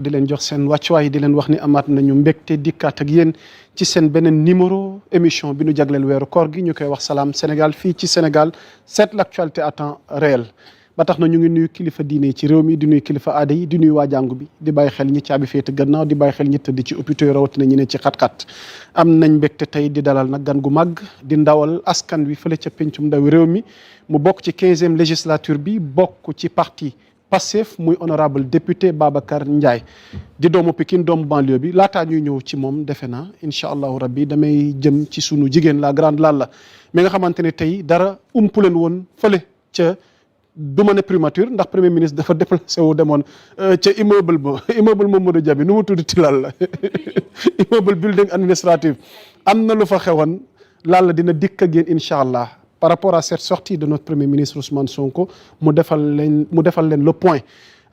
di leen jox seen wàccuwaay di leen wax ni amaat nañu mbégte dikkaat ak yéen ci seen beneen numéro émission bi nu jagleel weeru koor gi ñu koy wax Salam Sénégal fii ci Sénégal c'est l'actualité à temps réel ba tax na ñu ngi nuyu kilifa diine yi ci réew mi di nuyu kilifa aada yi di nuyu waa jàngu bi di bàyyi xel ñi caabi féete gannaaw di bàyyi xel ñi tëdd ci hôpitaux yi rawatina ñi ne ci xat-xat am nañ mbégte tey di dalal nag gan gu màgg di ndawal askan wi fële ca pencum ndawi réew mi mu bokk ci 15e législature bi bokk ci parti Pastef muy honorable député Babacar Ndiaye di doomu Pikine doomu banlieue bi laataa ñuy ñëw ci moom defe naa incha allahu rabbi damay jëm ci sunu jigéen la grande Lalla mi nga xamante ne tey dara umpuleen woon fële ca du ma ne primature ndax premier ministre dafa déplacé wu demoon ca immeuble Mamadou Dia bi nu mu tudd ci Lalla immeuble building administratif am na lu fa xewoon Lalla dina dikk ak yéen incha allah. Par rapport à cette sortie de notre premier ministre Ousmane Sonko mu defal leen le point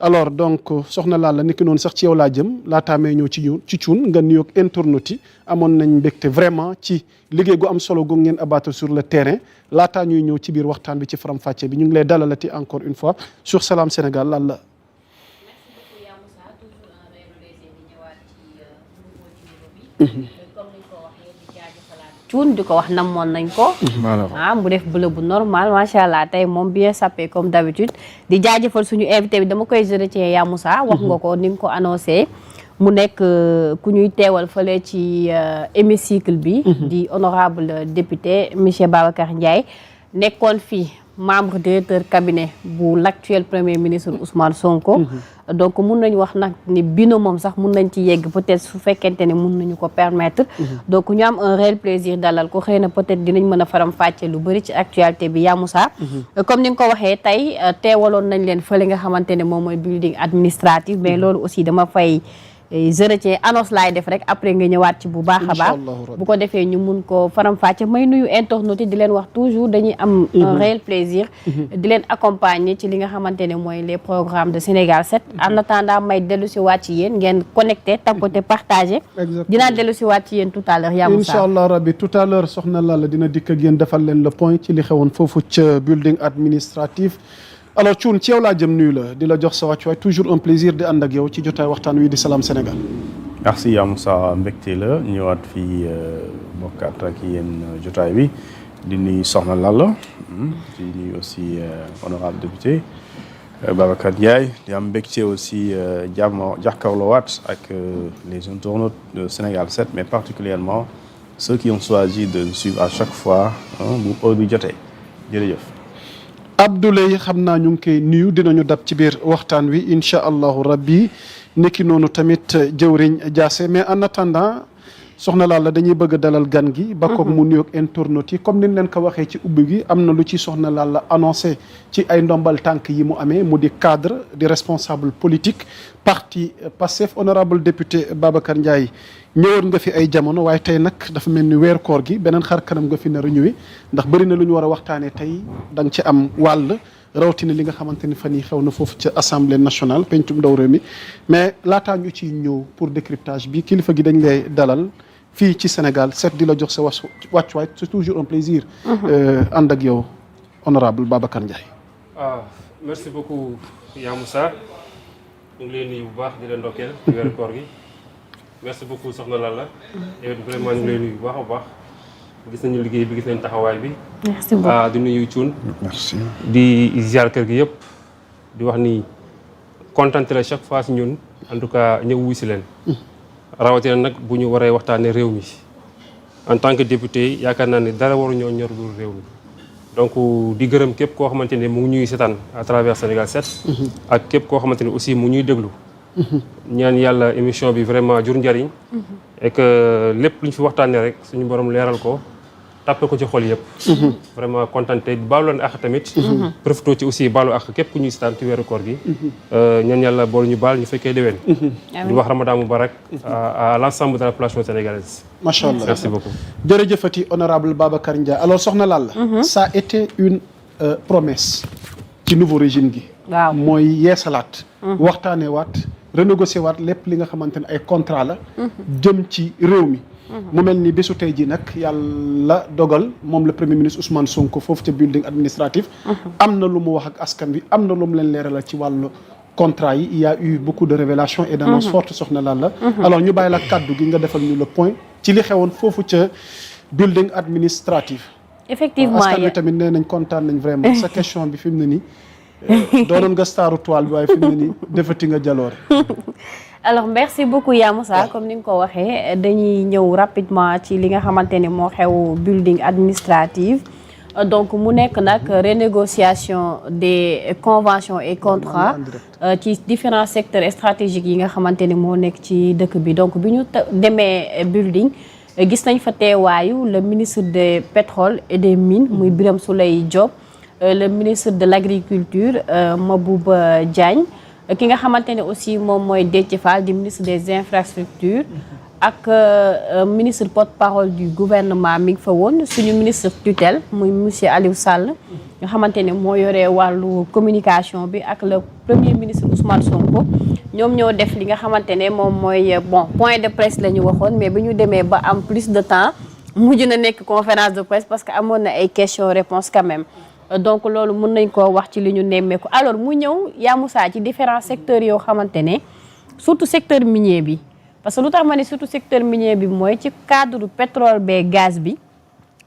alors donc soxna Lalla ni ki noonu sax ci yow laa jëm laataamee ñëw ci cuun nga nuyoog internautes yi amoon nañ mbégte vraiment ci liggéey gu am solo gu ngeen abattre sur le terrain laataa ñuy ñëw ci biir waxtaan bi ci faram-fàcce bi ñu ngi lay dalalati encore une fois sur Salam Sénégal Lalla. cuun di ko wax namoon nañ ko mu def bleu bu normal macha allah tey moom bien sapé comme d'habitude di jaajëfal suñu invité bi dama koy jërëjëf yaa Moussa wax nga ko ni nga ko annoncé mu nekk ku ñuy teewal fële ci hémicycle bi di honorable député monsieur Babacar Ndiaye nekkoon fii membre directeur cabinet bu l'actuel premier ministre Ousmane Sonko donc mun nañu wax nag ni binôme moom sax mun nañ ci yegg peut-être su fekkente ne mun nañu ko permettre donc ñu am un réel plaisir dalal ko xëy na peut-être dinañ mën a faram fàcce lu bëri ci actualité bi yaa Moussa comme ni nga ko waxee tey teewaloon nañ leen fële nga xamante ne moom mooy building administratif mais loolu aussi dama fay jërëjëf annonce laay def rek après nga ñëwaat ci bu baax a baax bu ko defee ñu mun ko faram-fàcce may nuyu internautes yi di leen wax toujours dañuy am un réel plaisir di leen accompagner ci li nga xamante ne mooy les programmes de Sénégal 7 en attendant may dellu si waat ci yéen ngeen connecté tapoté partagé dinaa dellu si waat ci yéen tout à l'heure yaa Moussa incha allah rabbi tout à l'heure soxna Lalla dina dikk ak yéen defal leen le point ci li xewoon foofu ca building administratif alors Thioune ci yow laa jëm nuyu la di la jox sa wàccuwaay toujours un plaisir di ànd ak yow ci jotaay waxtaan wi di Salam Sénégal. merci yaa Moussa mbégte la ñëwaat fii bokkaat ak yéen jotaay bi di nuyu soxna Lalla di nuyu aussi honorable député Babacar Ndiaye di am mbégte aussi jàkkaarloowaat ak les internautes de Sénégal 7 mais particulièrement ceux qui ont choisi de nous suivre à chaque fois bu heure bi jotee jërëjëf. Abdoulaye xam naa ñu ngi koy nuyu dinañu dab ci biir waxtaan wi incha allahu rabbi nekki noonu tamit jëwriñ Diassé mais en attendant soxna Lalla dañuy bëgg a dalal gan gi. ba koog mu nuyoog internautes yi comme ni ñu leen ko waxee ci ubbi gi am na lu ci soxna Lalla annoncé ci ay ndombal tànk yi mu amee mu di cadre di responsable politique parti Pastef honorable député Babacar Ndiaye ñëwoon nga fi ay jamono waaye tey nag dafa mel ni weer koor gi beneen xar kanam nga fi nar a ñëwee ndax bëri na lu ñu war a waxtaanee tey da nga ci am wàll rawatina li nga xamante ni fan yi xew na foofu ca assemblée nationale pencum ndaw réew mi mais laataa ñu ciy ñëw pour décryptage bi kilifa gi dañ lay dalal fii ci Sénégal 7 di la jox sa wàccuwaay c'est toujours un plaisir. ànd ak yow honorable Babacar Ndiaye. merci beaucoup yaa Moussa ñu ngi leen nuyu bu baax di leen ndokkeel ci weeru koor gi. merci beaucoup soxna Lalla yow vraiment ñu ngi lay nuyu bu baax a baax gis nañu liggéey bi gis nañu taxawaay bi. merci beaucoup di nuyu Thioune. merci di ziar kër gi yëpp di wax ni kontaan la chaque fois si ñun en tout cas ñëw wuy si leen. rawatina nag bu ñu waree waxtaanee réew mi en tant que député yaakaar naa ne dara waruñoo ñor lu réew mi donc di gërëm képp koo xamante ne mu ngi ñuy seetaan à travers Sénégal 7. ak képp koo xamante ne aussi mu ñuy déglu. ñaan yàlla émission bi vraiment jur njariñ et que lépp lu ñu fi waxtaanee rek suñu borom leeral ko tàppe ko ci xol yëpp vraiment contenté baalu leen ak tamit profité ci aussi baalu ak képp ku ñuy seetaan ci weeru koor gi ñaan yàlla boolu ñu baal ñu fekkee déwén di wax ramadan mubarak à l'ensemble de la population sénégalaise macha allah merci beaucoup jërëjëfati honorable Babacar Ndiaye alors soxna Lalla ça a été une promesse ci nouveau régime gi waaw mooy yeesalaat waxtaanee waat renégocier waat lépp li nga xamante ne ay contrat la jëm ci réew mi mu mel ni bésu tey ji nag yàlla dogal moom le premier ministre Ousmane Sonko foofu ca building administratif am na lu mu wax ak askan wi am na lu mu leen leeralal ci wàllu contrat yi il y a eu beaucoup de révélations et d'annonces fortes soxna Lalla. alors ñu bàyyi la kaddu gi nga defal ñu le point ci li xewoon foofu ca building administratif. effectivement askan wi tamit nee nañ kontaan nañ vraiment sa question bi fi mu ne nii doonoon nga staru toile bi waaye fi mu ne nii defati nga jaloore. alors merci beaucoup Ya Moussa comme ni nga ko waxee dañuy ñëw rapidement ci li nga xamante ne moo xew building administrative donc mu nekk nag renégociation des conventions et contrats ci différents secteurs stratégiques yi nga xamante ne moo nekk ci dëkk bi donc bi ñu demee building gis nañ fa teewaayu le ministre des pétroles et des mines muy Birame Souleye Diop le ministre de l'agriculture Mabouba Diagne ki nga xamante ne aussi moom mooy Déthié Fall di ministre des infrastructures ak ministre porte-parole du gouvernement mi ngi fa woon suñu ministre tutelle muy monsieur Aliou Sall nga xamante ne moo yore wàllu communication bi ak le premier ministre Ousmane Sonko ñoom ñoo def li nga xamante ne moom mooy point de presse la ñu waxoon mais bi ñu demee ba am plus de temps mujj na nekk conférence de presse parce que amoon na ay questions réponses quand même donc loolu mën nañ koo wax ci li ñu nemmeeku alors mu ñëw Ya Moussa ci différents secteurs yoo xamante ne surtout secteur minier bi parce que lu tax ma ne surtout secteur minier bi mooy ci cadre pétrole bee gaz bi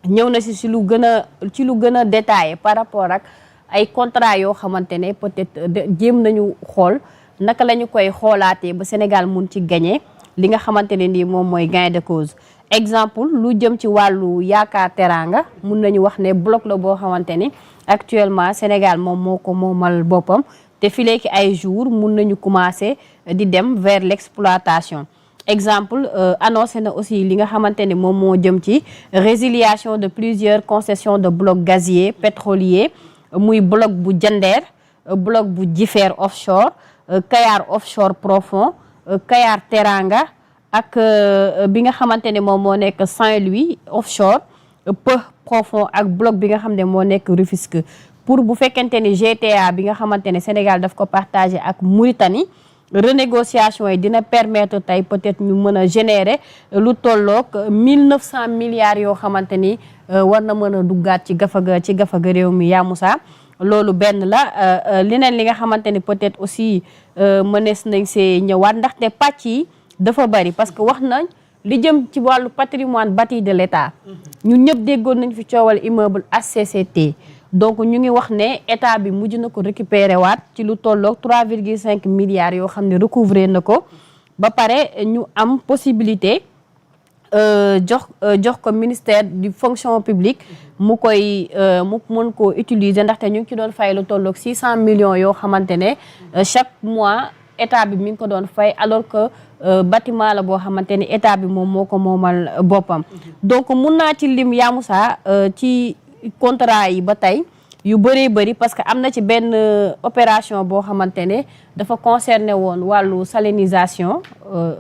ñëw na si lu gën a détaillé par rapport ak ay contrats yoo xamante ne peut-être jéem nañu xool naka la ñu koy xoolaatee ba Sénégal mun ci gagné li nga xamante ne nii moom mooy gain de cause exemple lu jëm ci wàllu yaakaar teraanga mun nañu wax ne bloc la boo xamante ni actuellement Sénégal moom moo ko moomal boppam te filee ki ay jours mun nañu commencer di dem vers l'exploitation exemple annoncé na aussi li nga xamante ne moom moo jëm ci résiliation de plusieurs concessions de blocs gaziers pétroliers muy bloc bu Diender bloc bu Jifeer offshore Kayar offshore profond Kayar Teranga ak bi nga xamante ne moom moo nekk Saint-Louis offshore peu profond ak bloc bi nga xam ne moo nekk Rufisque pour bu fekkente ni GTA bi nga xamante ne Sénégal daf ko partagé ak Mauritanie renégociation yi dina permettre tey peut-être ñu mën a générer lu tolloog 1900 milliards yoo xamante ni war na mën a duggaat ci gafaga réew mi Ya Moussa loolu benn la leneen li nga xamante ni peut-être aussi mënees nañ see ñëwaat ndaxte pàcc yi dafa bari parce que wax nañ li jëm ci wàllu patrimoine bâti de l'État ñun ñëpp déggoon nañ fi coowal immeuble HCCT donc ñu ngi wax ne état bi mujj na ko récupérer waat ci lu tolloog 3,5 milliards yoo xam ne recouvrer na ko ba pare ñu am possibilité jox ko ministère du fonction publique mu mën koo utiliser ndaxte ñu ngi ci doon fay lu tolloog 600 millions yoo xamante ne chaque mois état bi mi ngi ko doon fay alors que bâtiment la boo xamante ni état bi moom moo ko moomal boppam donc mun naa ci lim Ya Moussa ci contrat yi ba tey yu bëree bëri parce que am na ci benn opération boo xamante ne dafa concerné woon wàllu salinisation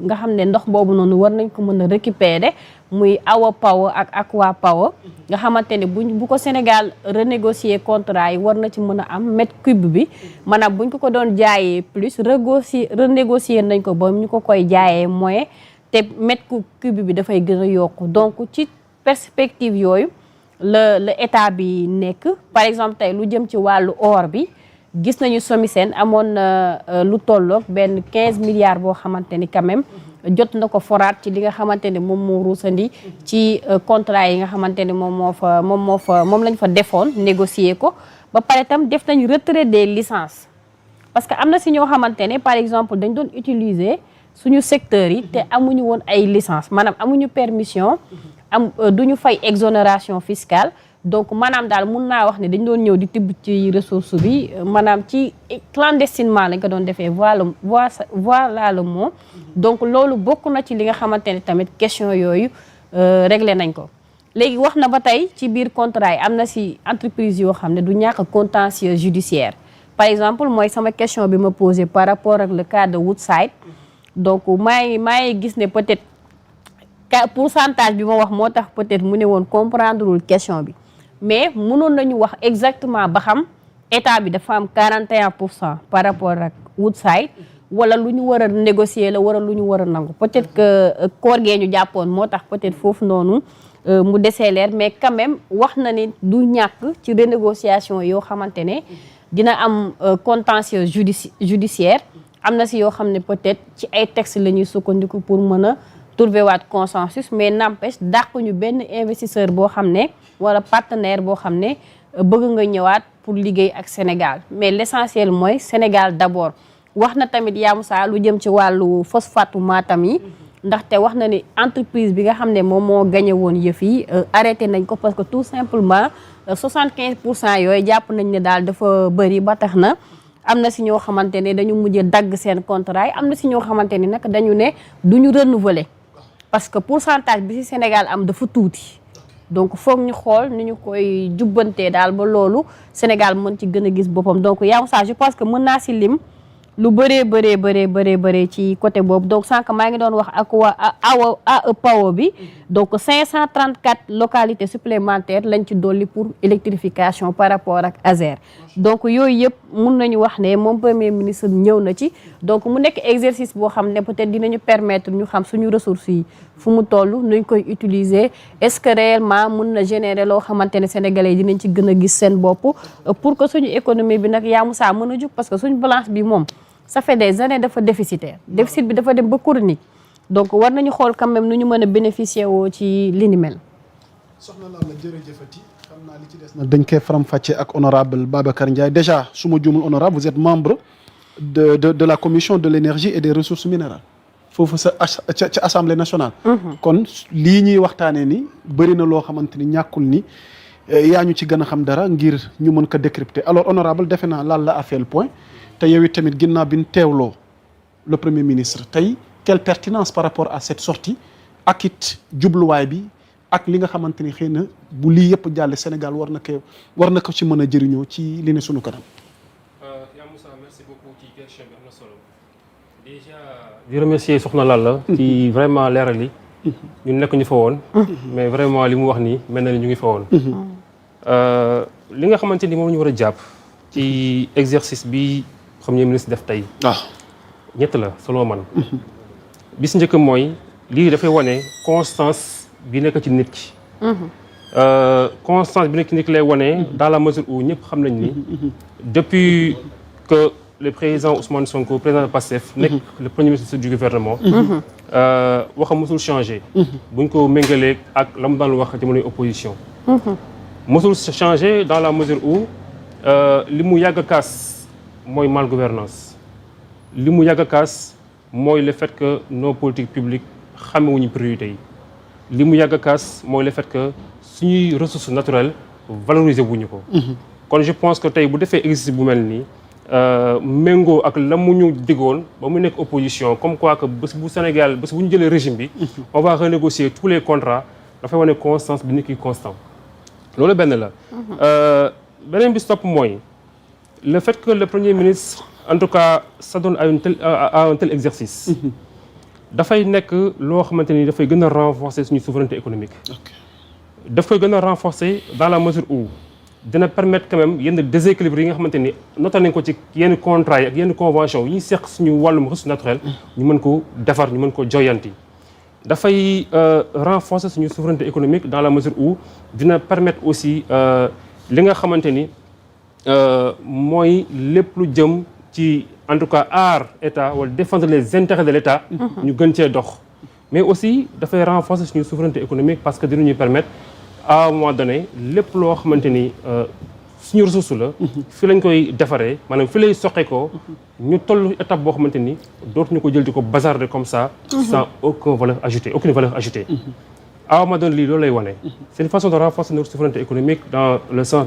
nga xam ne ndox boobu noonu war nañ ko mën a récupérer muy Awa Power ak Aqua Power nga xamante ne bu ko Sénégal renégocier contrat yi war na ci mën a am mètre cube bi maanaam buñ ko doon jaayee plus renégocier nañ ko ba ñu ko koy jaayee moins te mètre cube bi dafay gën a yokku donc ci perspective yooyu la état bi nekk par exemple tey lu jëm ci wàllu or bi gis nañu SOMISEN amoon na lu tolloog benn 15 milliards boo xamante ni quand même jot na ko foraat ci li nga xamante ne moom moo ruusandi ci contrat yi nga xamante ne moom lañ fa defoon négocier ko ba pare tam def nañ retrait des licences parce que am na si ñoo xamante ne par exemple dañ doon utiliser suñu secteurs yi te amuñu woon ay licence maanaam amuñu permission duñu fay exonération fiscale donc maanaam daal mun naa wax ne dañ doon ñëw di tibb ci ressource bi maanaam ci clandestinement lañ ko doon defee voilà le mot donc loolu bokk na ci li nga xamante ne tamit question yooyu réglé nañ ko léegi wax na ba tey ci biir contrat yi am na si entreprise yoo xam ne du ñàkk contentieux judiciaire par exemple mooy sama question bi ma posé par rapport ak le cas de Woodside donc maa ngi gis ne peut-être pourcentage bi ma wax moo tax peut-être mu ne woon comprendrewul question bi mais mënoon nañu wax exactement ba xam état bi dafa am 41% par rapport ak Woodside wala lu ñu war a négocier la wala lu ñu war a nangu peut-être que koor gee ñu jàppoon moo tax peut-être foofu noonu mu desee leer mais quand même wax na ni du ñàkk ci renégociation yoo xamante ne dina am contentieux judiciaire am na si yoo xam ne peut-être ci ay textes la ñuy sukkandiku pour mën a trouver waat consensus mais n'empêche dàq ñu benn investisseur boo xam ne wala partenaire boo xam ne bëgg nga ñëwaat pour liggéey ak Sénégal mais l'essentiel mooy Sénégal d'abord. wax na tamit yaa Moussa lu jëm ci wàllu phosphate Matam yi ndaxte wax na ni entreprise bi nga xam ne moom moo gagné woon yëf yi arrêté nañ ko parce que tout simplement 75% yooyu jàpp nañ ne daal dafa bëri ba tax na am na si ñoo xamante ne dañu mujj dagg seen contrat yi am na si ñoo xamante ni nag dañu ne duñu renouveler parce que pourcentage bi si Sénégal am dafa tuuti donc foog ñu xool ni ñu koy jubbantee daal ba loolu Sénégal mën ci gën a gis boppam donc yaa Moussa je pense que mën naa si lim lu bëree ci côté boobu donc sànq maa ngi doon wax ak waa AEPAO bi donc 534 localités supplémentaires lañ ci dolli pour électrification par rapport ak ASER donc yooyu yëpp mun nañu wax ne moom premier ministre ñëw na ci donc mu nekk exercice boo xam ne peut-être dinañu permettre ñu xam suñu ressources yi fu mu toll nuñ koy utiliser est-ce que réellement mun na générer loo xamante ne sénégalais yi dinañ ci gën a gis seen bopp pour que suñu économie bi nag yaa Moussa mën a jug parce que suñu balance bi moom ça fait des années dafa déficitaire déficit bi dafa dem ba chronique donc war nañu xool quand même nu ñu mën a bénéficier woo ci li ni mel. soxna Lalla jërëjëfati xam naa li ci des nag dañ koy faram-fàccee ak honorable Babacar Ndiaye déjà su ma juumul honorable vous êtes membre de la commission de l'énergie et des ressources minérales foofu ca assemblée nationale. kon lii ñuy waxtaanee ni bëri na loo xamante ni ñàkkul ni yaa ñu ci gën a xam dara ngir ñu mën ko décrypter alors honorable defe naa Lalla a fait le point. te yow it tamit ginnaaw bi ñu teewloo le premier ministre tey quelle pertinence par rapport à cette sortie ak it jubluwaay bi ak li nga xamante ni xëy na bu lii yëpp jàlle Sénégal war na ko ci mën a jëriñoo ci li ne sunu kanam. yaa Moussa merci beaucoup ci question bi am na solo déjà di remercier soxna Lalla ci vraiment leeral yi ñun nekk ñu fa woon mais vraiment li mu wax nii mel na ni ñu ngi fa woon li nga xamante ni moom ñu war a jàpp ci exercice bi premier ministre def tey ñett la selon man bis njëkk mooy lii dafay wane constance bi nekk ci nit ki constance bi nekk ci nit ki lay wane dans la mesure où ñëpp xam nañ ni depuis que le président Ousmane Sonko président de Pastef nekk le premier ministre du gouvernement waxam mosul changé buñ ko méngalee ak la mu daan wax jamonoy opposition mosul changé dans la mesure où li mu yàgg a kaas mooy mal gouvernance li mu yàgg a kaas mooy le fait que nos politiques publiques xamewuñu priorité yi li mu yàgg a kaas mooy le fait que suñuy ressources naturelles valoriser wuñu ko kon je pense que tey bu defee exercice bu mel nii méngoo ak la mu ñu digoon ba mu nekk opposition comme quoi que bés bu Sénégal bés bu ñu jëlee régime bi on va renégocier tous les contrats dafay wane constance bi nit ki constant loolu benn la beneen bi stop mooy le fait que le premier ministre en tout cas s'adonne à un tel exercice dafay nekk loo xamante ni dafay gën a renforcer suñu souveraineté économique daf koy gën a renforcer dans la mesure où dina permettre quand même yenn déséquilibre yi nga xamante ni noté nañ ko ci yenn contrats yi ak yenn convention yi ñuy seq suñu wàllum ressource naturelle ñu mën ko defar ñu mën ko joyanti dafay renforcer suñu souveraineté économique dans la mesure où dina permettre aussi li nga xamante ni mooy lépp lu jëm ci en tout cas aar état wala défendre les intérêts de l'état ñu gën cee dox mais aussi dafay renforcer suñu souveraineté économique parce que dinañuy permettre à un moment donné lépp loo xamante ni suñu ressource la fi lañ koy defaree maanaam fi lay soqe ko ñu toll étape boo xamante ni dootuñu ko jël di ko bazarder comme ça sans aucune valeur ajoutée à un moment donné lii loolu lay wane c'est une façon de renforcer notre souveraineté économique dans le sens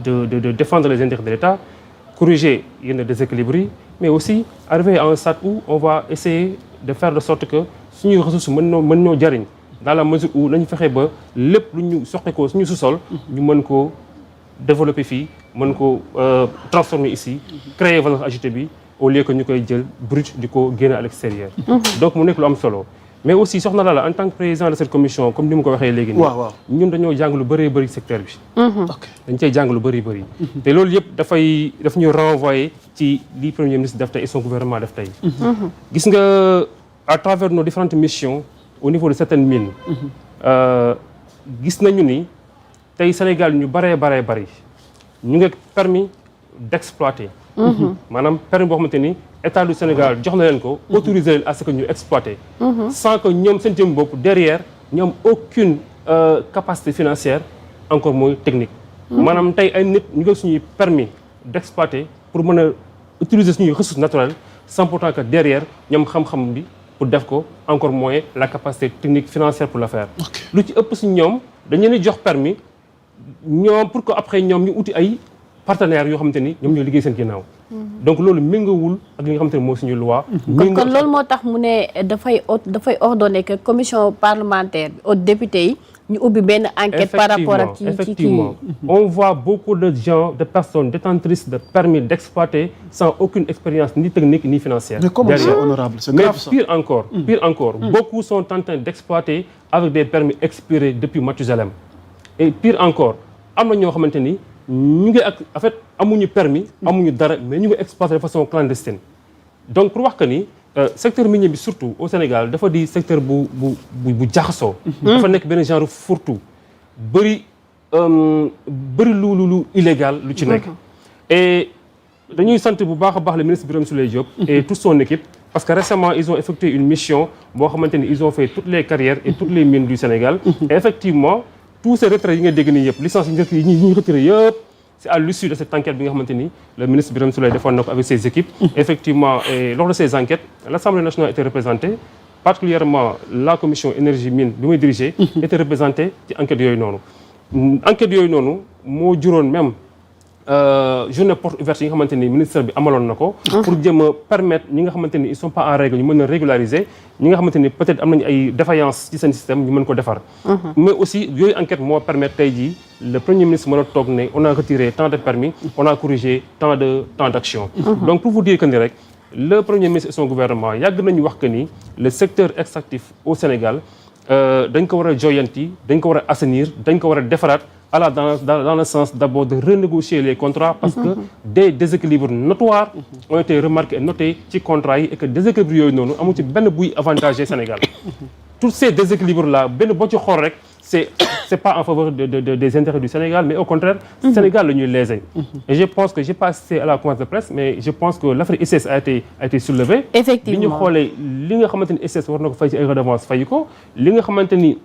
de défendre les intérêts de l'État corriger yenn déséquilibres yi mais aussi arriver à un stade où on va essayer de faire de sorte que suñuy ressources mën ñoo jariñ dans la mesure où nañu fexe ba lépp lu ñu soqe ko suñu sous-sol ñu mën ko développer fii mën ko transformer ici créer valeur ajoutée bi au lieu que ñu koy jël brut di ko génne à l'extérieur donc mu nekk lu am solo mais aussi soxna Lalla en tant que président de cette commission comme ni mu ko waxee léegi nii ñun dañoo jàng lu bëree secteur bi dañ cey jàng lu bëri te loolu yëpp daf ñu renvoyer ci li premier ministre def tey et son gouvernement def tey gis nga à travers nos différentes missions au niveau de certaines mines gis nañu ni tey Sénégal ñu bëree bëri ñu ngi permis d'exploiter. maanaam permis boo xamante ni état du Sénégal jox na leen ko. autoriser leen à ce que ñu exploiter. sans que ñoom seen jëm bopp derrière ñu am aucune capacité financière encore mooy technique. maanaam tey ay nit ñu ngi suñuy permis d'exploiter pour mën a utiliser suñuy ressources naturelles sans pourtant que derrière ñoom xam-xam bi pour def ko encore moins la capacité technique financière pour le faire. lu ci ëpp si ñoom dañu leen di jox permis ñoom pour que après ñoom ñu uti ay partenaires yoo xamante ni ñoom ñoo liggéey seen ginnaaw. donc loolu méngoowul ak li nga xamante ni mooy suñu loi. kon loolu moo tax mu ne dafay ordonner que commission parlementaire bi aux députés yi ñu ubbi benn enquête par rapport ak ci effectivement on voit beaucoup de gens de personnes détentrices de permis d'exploiter sans aucune expérience ni technique ni financière. Mais comment c'est honorable, c'est grave ça. Mais pire encore, beaucoup sont en train d'exploiter avec des permis expirés depuis Mathusalem. Et pire encore, am na ñoo xamante ni ñu ngi ak en fait amuñu permis amuñu dara mais ñu ngi exploiter de façon clandestine. Donc pour wax que ni secteur minier bi surtout au Sénégal dafa di secteur bu jaxasoo. dafa nekk benn genre fourre-tout bëri lu illégal lu ci nekk. et dañuy sant bu baax a baax le ministre Birame Souleye Diop. et toute son équipe parce que récemment ils ont effectué une mission boo xamante ni ils ont fait toutes les carrières et toutes les mines du Sénégal. et effectivement tous ces retraits yi nga dégg nii yëpp licence yi ñu retiré yëpp. c'est à l'issue de cette enquête bi nga xamante ni le ministre Birame Souleye defoon na ko avec ses équipes. Effectivement, et lors de ces enquêtes, l'Assemblée nationale était représentée, particulièrement la commission énergie mine bi muy diriger était représentée ci enquête yooyu noonu. enquête yooyu noonu moo juróon même journée porte ouverte yi nga xamante ni ministère bi amaloon na ko. pour jéem a permettre ñi nga xamante ni ils sont pas en règle ñu mën a régulariser ñi nga xamante ni peut-être am nañu ay défaillances ci seen système ñu mën ko defar. mais aussi yooyu enquête moo permettre tey jii le premier ministre mën a toog ne on a retiré tant de permis on a corrigé tant d'actions. donc pour vous dire que ni rek le premier ministre et son gouvernement yàgg nañu wax que ni le secteur extractif au Sénégal dañ ko war a joyanti dañ ko war a assainir dañ ko war a defaraat. dans le sens d'abord de renégocier les contrats parce que des déséquilibres notoires ont été remarqués et notés ci contrats yi et que déséquilibre yooyu noonu amu ci benn buy avantagé Sénégal. tous ces déséquilibres là benn boo ci xool rek c'est pas en faveur des intérêts du Sénégal mais au contraire Sénégal la ñuy léser. et je pense que j'ai pas assisté à la conférence de presse mais je pense que l'affaire ICS a été soulevée. effectivement bi ñu xoolee li nga xamante ni ICS war na ko fay ci ay redevances fay ko li nga xamante ni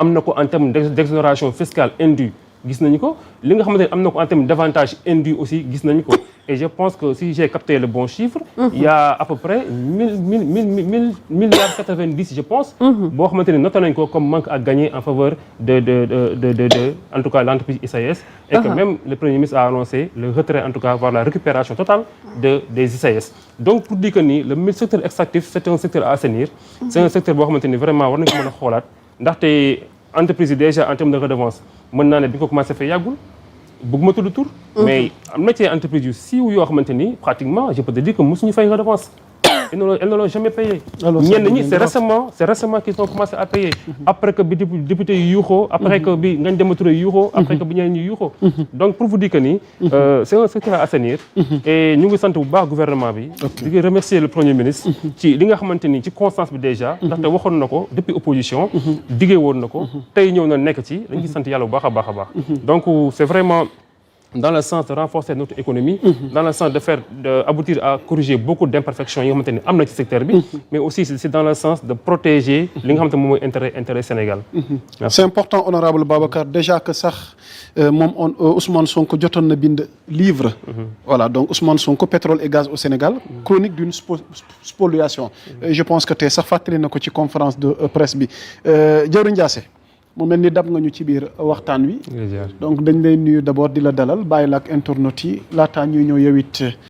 am na ko en termes d'exonération fiscale indue gis nañu ko li nga xamante ne am na ko en termes d'avantages indus aussi gis nañu ko et je pense que si j'ai capté le bon chiffre il y a à peu près 1000 milliards 90 je pense boo xamante ne noté nañ ko comme manque à gagner en faveur de en tout cas l'entreprise ICS et que même le premier ministre a annoncé le retrait en tout cas voire la récupération totale des ICS donc pour dire que ni le secteur extractif c'est un secteur à assainir c'est un secteur boo xamante ni vraiment war nañ ko mën a xoolaat ndaxte entreprise yi déjà en termes de redevance mën naa ne bi nga ko commencé fee yàggul bëgguma tudd tur mais am na ci entreprise yu siiw yoo xamante ni pratiquement je peux te dire que mosuñu fay redevance elles ne l'ont jamais payé ñenn ñi c'est récemment qu'ils ont commencé à payer après que bi député yi yuuxoo après que bi Ngagne Demba Touré yuuxoo après que bi ñeneen ñi yuuxoo donc pour vous dire que ni c'est un secteur à assainir et ñu ngi sant bu baax gouvernement bi di remercier le premier ministre ci li nga xamante ni ci constance bi déjà ndaxte waxoon na ko depuis opposition diggee woon na ko tey ñëw na nekk ci dañ ci sant yàlla bu baax a baax a baax donc c'est vraiment dans le sens de renforcer notre économie, dans le sens aboutir à corriger beaucoup d'imperfections yi nga xamante ni am na ci secteur bi, mais aussi c'est dans le sens de protéger li nga xamante ni moom mooy intérêt Sénégal. C'est important honorable Babacar déjà que sax moom Ousmane Sonko jotoon na bind livre. Voilà donc Ousmane Sonko pétrole et gaz au Sénégal, chronique d'une spoliation. Je pense que tey sax fàttali na ko ci conférence de presse bi Diawriñ Ndiassé mu mel ni dab nga ñu ci biir waxtaan wi donc dañ lay nuyu d'abord di la dalal bàyyi la ak internautes yi laataa ñuy ñëw yow it